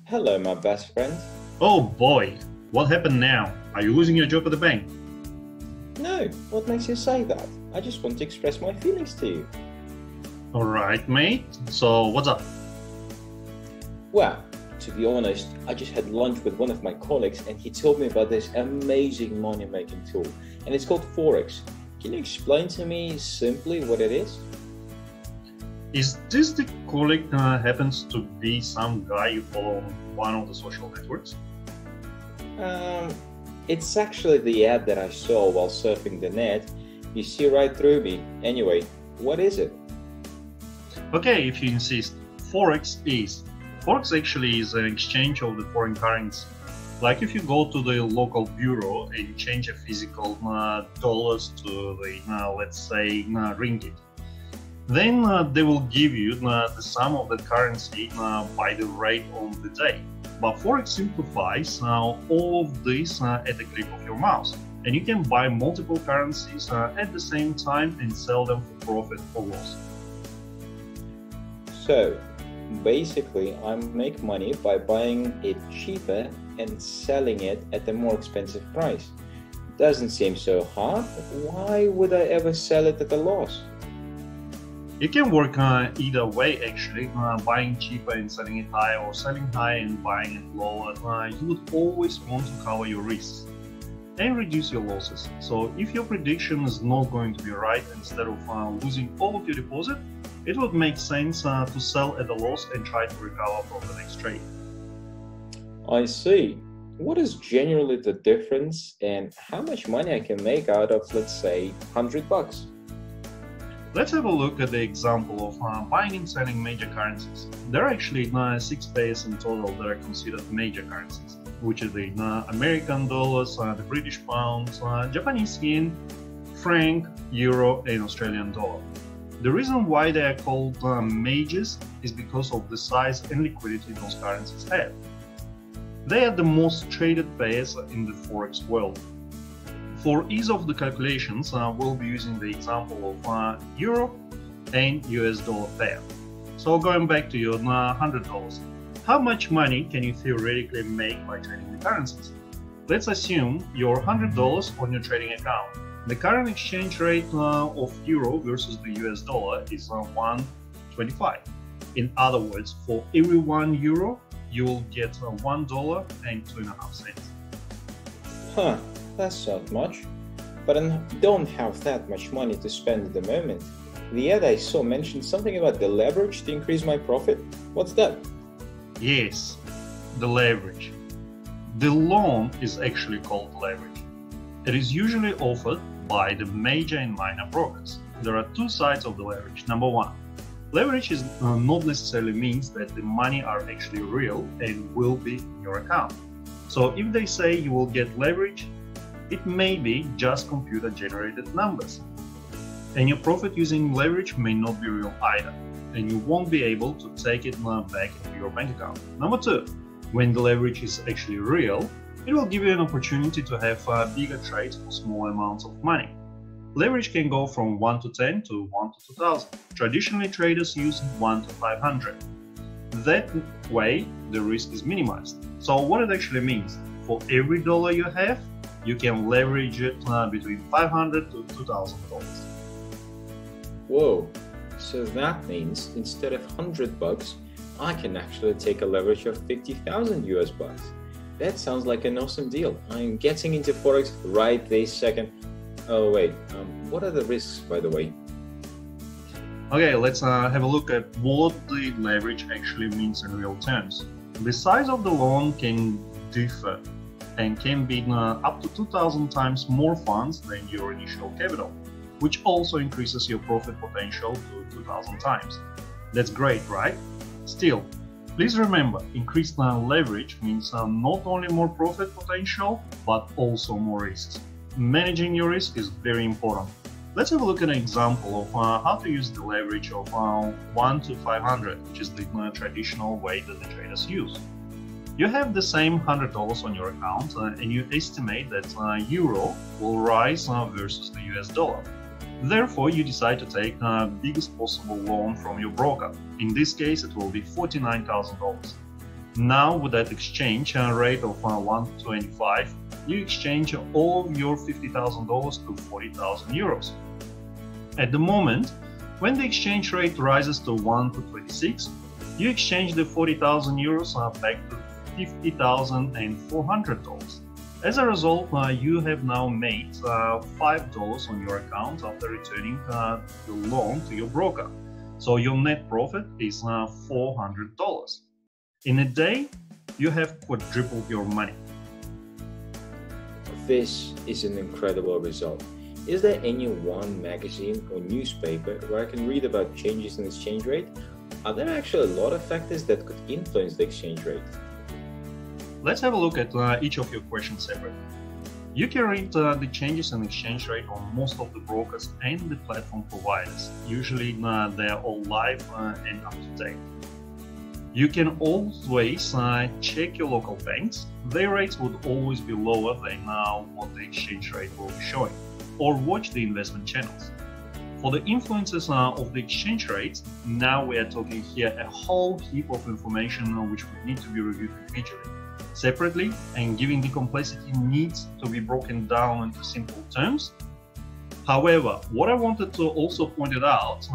Hello, my best friend. Oh boy, what happened now? Are you losing your job at the bank? No, what makes you say that? I just want to express my feelings to you. Alright, mate. So, what's up? Well, to be honest, I just had lunch with one of my colleagues and he told me about this amazing money-making tool, and it's called Forex. Can you explain to me simply what it is? Is this the colleague happens to be some guy you follow on one of the social networks? Um, it's actually the ad that I saw while surfing the net. You see right through me. Anyway, what is it? Okay, if you insist. Forex actually is an exchange of the foreign currency. Like if you go to the local bureau and change a physical dollars to the, let's say, ringgit. Then they will give you the sum of the currency by the rate on the day. But Forex simplifies all of this at the click of your mouse. And you can buy multiple currencies at the same time and sell them for profit or loss. So, basically, I make money by buying it cheaper and selling it at a more expensive price. Doesn't seem so hard. Why would I ever sell it at a loss? It can work either way actually, buying cheaper and selling it high, or selling high and buying it lower. You would always want to cover your risks and reduce your losses. So if your prediction is not going to be right, instead of losing all of your deposit, it would make sense to sell at a loss and try to recover from the next trade. I see. What is generally the difference and how much money I can make out of, let's say, $100? Let's have a look at the example of buying and selling major currencies. There are actually 6 pairs in total that are considered major currencies, which are the American dollars, the British pounds, Japanese yen, franc, euro, and Australian dollar. The reason why they are called majors is because of the size and liquidity those currencies have. They are the most traded pairs in the Forex world. For ease of the calculations, we'll be using the example of euro and US dollar pair. So going back to your $100, how much money can you theoretically make by trading the currencies? Let's assume your $100 on your trading account. The current exchange rate of euro versus the US dollar is 1.25. In other words, for every €1, you will get $1 and 2.5 cents. Huh. That's not much, but I don't have that much money to spend at the moment. The ad I saw mentioned something about the leverage to increase my profit. What's that? Yes, the leverage. The loan is actually called leverage. It is usually offered by the major and minor brokers. There are two sides of the leverage. Number one, leverage is not necessarily means that the money are actually real and will be in your account. So if they say you will get leverage, it may be just computer-generated numbers. And your profit using leverage may not be real either, and you won't be able to take it back into your bank account. Number two, when the leverage is actually real, it will give you an opportunity to have bigger trades for small amounts of money. Leverage can go from 1 to 10 to 1 to 2,000. Traditionally, traders use 1 to 500. That way, the risk is minimized. So what it actually means, for every dollar you have, you can leverage it between $500 to $2,000. Whoa, so that means instead of $100, I can actually take a leverage of 50,000 US bucks. That sounds like an awesome deal. I'm getting into Forex right this second. Oh wait, what are the risks, by the way? Okay, let's have a look at what the leverage actually means in real terms. The size of the loan can differ and can be up to 2,000 times more funds than your initial capital, which also increases your profit potential to 2,000 times. That's great, right? Still, please remember, increased leverage means not only more profit potential, but also more risks. Managing your risk is very important. Let's have a look at an example of how to use the leverage of 1 to 500, which is the traditional way that the traders use. You have the same $100 on your account and you estimate that euro will rise versus the US dollar. Therefore, you decide to take the biggest possible loan from your broker. In this case, it will be $49,000. Now with that exchange rate of 1.25, you exchange all of your $50,000 to 40,000 euros. At the moment, when the exchange rate rises to 1 to 26, you exchange the 40,000 euros back to $50,400. As a result, you have now made $5 on your account after returning the loan to your broker. So your net profit is $400. In a day, you have quadrupled your money. This is an incredible result. Is there any one magazine or newspaper where I can read about changes in exchange rate? Are there actually a lot of factors that could influence the exchange rate? Let's have a look at each of your questions separately. You can read the changes in exchange rate on most of the brokers and the platform providers. Usually they are all live and up to date. You can always check your local banks. Their rates would always be lower than what the exchange rate will be showing. Or watch the investment channels. For the influences of the exchange rates, now we are talking here a whole heap of information which would need to be reviewed individually, separately, and given the complexity needs to be broken down into simple terms. However, what I wanted to also point it out,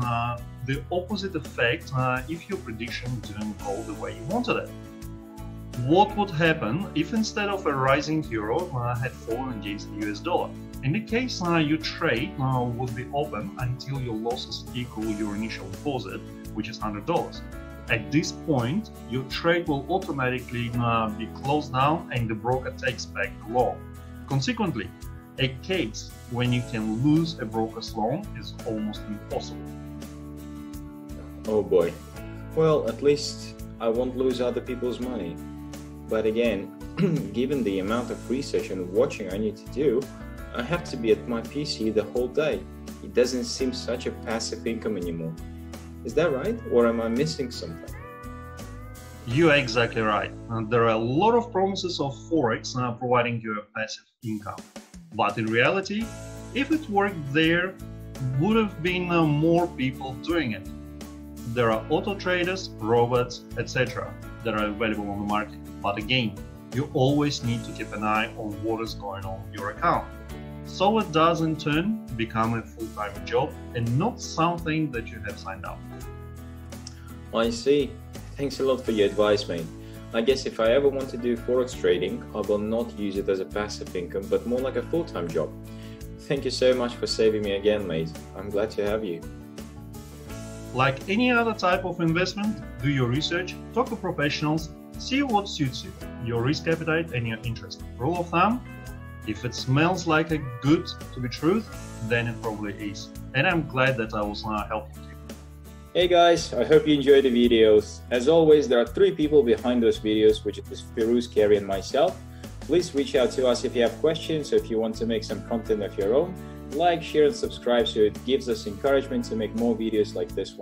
the opposite effect if your prediction didn't go the way you wanted it. What would happen if instead of a rising euro had fallen against the US dollar? In the case your trade would be open until your losses equal your initial deposit, which is $100. At this point, your trade will automatically be closed down and the broker takes back the loan. Consequently, a case when you can lose a broker's loan is almost impossible. Oh boy. Well, at least I won't lose other people's money. But again, given the amount of research and watching I need to do, I have to be at my PC the whole day. It doesn't seem such a passive income anymore. Is that right? Or am I missing something? You are exactly right. There are a lot of promises of Forex providing you a passive income. But in reality, if it worked, there would have been more people doing it. There are auto traders, robots, etc. that are available on the market. But again, you always need to keep an eye on what is going on with your account. So it does in turn become a full-time job and not something that you have signed up for. I see. Thanks a lot for your advice, mate. I guess if I ever want to do Forex trading, I will not use it as a passive income, but more like a full-time job. Thank you so much for saving me again, mate. I'm glad to have you. Like any other type of investment, do your research, talk to professionals, see what suits you, your risk appetite and your interest. Rule of thumb: if it smells like a good to be truth, then it probably is. And I'm glad that I was helping you. Hey guys, I hope you enjoyed the videos. As always, there are 3 people behind those videos, which is Firouz, Kerry and myself. Please reach out to us if you have questions or if you want to make some content of your own. Like, share and subscribe so it gives us encouragement to make more videos like this one.